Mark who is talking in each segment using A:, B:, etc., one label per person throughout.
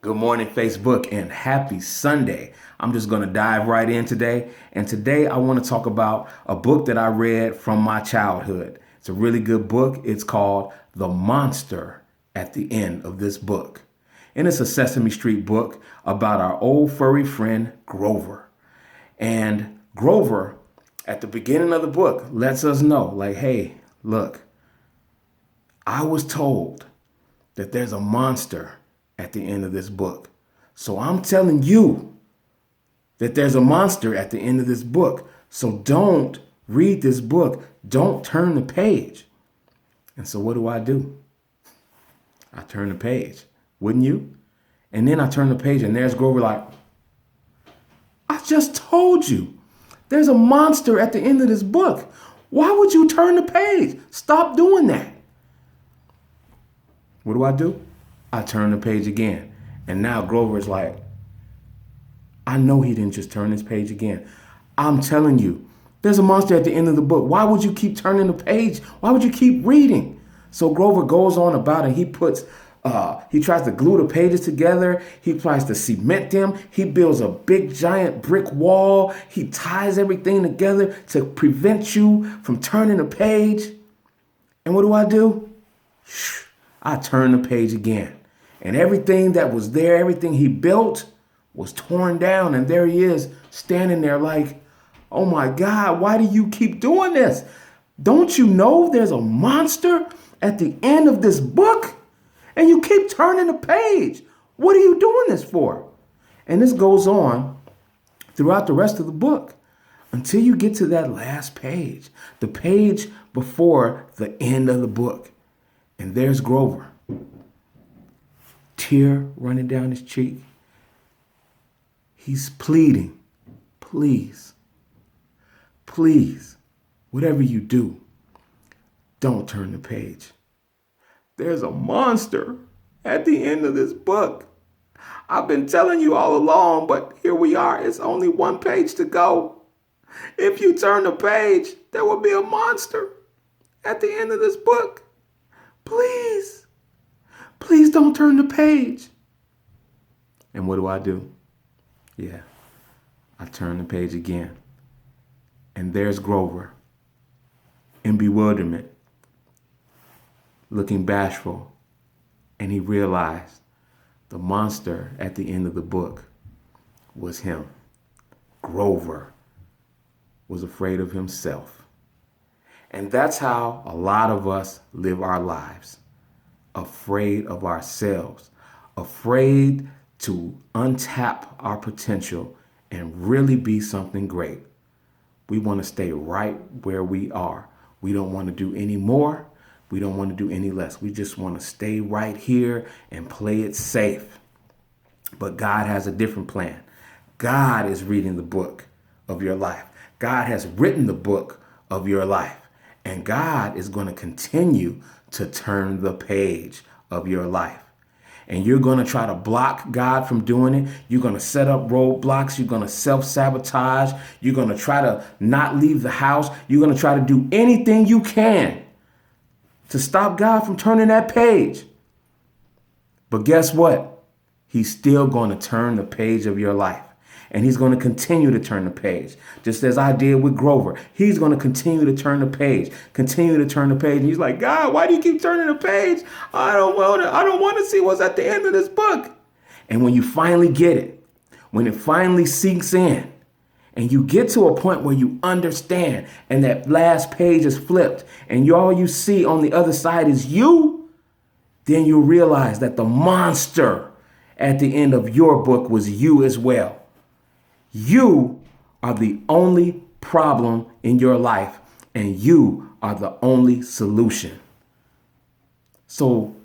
A: Good morning, Facebook, and happy Sunday. I'm just going to dive right in today. And today I want to talk about a book that I read from my childhood. It's a really good book. It's called The Monster at the End of This Book. And it's a Sesame Street book about our old furry friend, Grover. And Grover, at the beginning of the book, lets us know, like, hey, look, I was told that there's a monster at the end of this book. So I'm telling you that there's a monster at the end of this book. So don't read this book. Don't turn the page. And so what do? I turn the page. Wouldn't you? And then I turn the page and there's Grover like, I just told you there's a monster at the end of this book. Why would you turn the page? Stop doing that. What do? I turn the page again. And now Grover is like, I know he didn't just turn this page again. I'm telling you, there's a monster at the end of the book. Why would you keep turning the page? Why would you keep reading? So Grover goes on about it. He tries to glue the pages together. He tries to cement them. He builds a big giant brick wall. He ties everything together to prevent you from turning the page. And what do? I turn the page again. And everything that was there, everything he built was torn down. And there he is standing there like, oh my God, why do you keep doing this? Don't you know there's a monster at the end of this book? And you keep turning the page. What are you doing this for? And this goes on throughout the rest of the book until you get to that last page, the page before the end of the book. And there's Grover. Tear running down his cheek. He's pleading, please, whatever you do, don't turn the page. There's a monster at the end of this book. I've been telling you all along, but here we are. It's only one page to go. If you turn the page, there will be a monster at the end of this book. Please don't turn the page. And what do? Yeah, I turn the page again. And there's Grover in bewilderment, looking bashful. And he realized the monster at the end of the book was him. Grover was afraid of himself. And that's how a lot of us live our lives. Afraid of ourselves, afraid to untap our potential and really be something great. We want to stay right where we are. We don't want to do any more. We don't want to do any less. We just want to stay right here and play it safe. But God has a different plan. God is reading the book of your life. God has written the book of your life. And God is going to continue to turn the page of your life. And you're going to try to block God from doing it. You're going to set up roadblocks. You're going to self-sabotage. You're going to try to not leave the house. You're going to try to do anything you can to stop God from turning that page. But guess what? He's still going to turn the page of your life. And he's going to continue to turn the page, just as I did with Grover. He's going to continue to turn the page, And he's like, God, why do you keep turning the page? I don't want to see what's at the end of this book. And when you finally get it, when it finally sinks in, and you get to a point where you understand, and that last page is flipped, and all you see on the other side is you, then you realize that the monster at the end of your book was you as well. You are the only problem in your life, and you are the only solution. So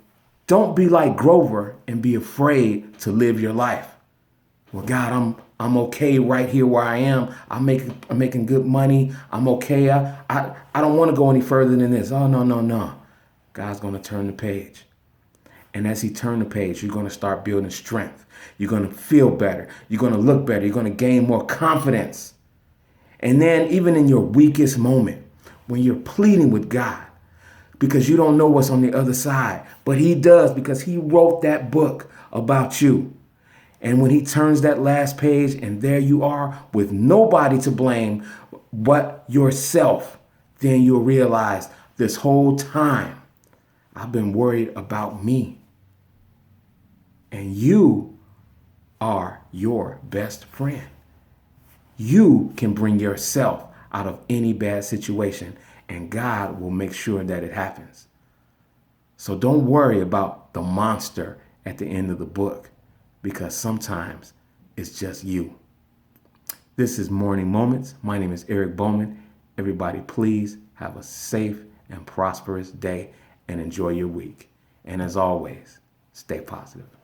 A: don't be like Grover and be afraid to live your life. Well, God, I'm okay right here where I am. I'm making good money. I'm okay. I don't want to go any further than this. Oh, no. God's going to turn the page. And as he turned the page, you're going to start building strength. You're going to feel better. You're going to look better. You're going to gain more confidence. And then even in your weakest moment, when you're pleading with God, because you don't know what's on the other side, but he does, because he wrote that book about you. And when he turns that last page and there you are with nobody to blame but yourself, then you'll realize this whole time I've been worried about me. And you are your best friend. You can bring yourself out of any bad situation, and God will make sure that it happens. So don't worry about the monster at the end of the book, because sometimes it's just you. This is Morning Moments. My name is Eric Bowman. Everybody, please have a safe and prosperous day and enjoy your week. And as always, stay positive.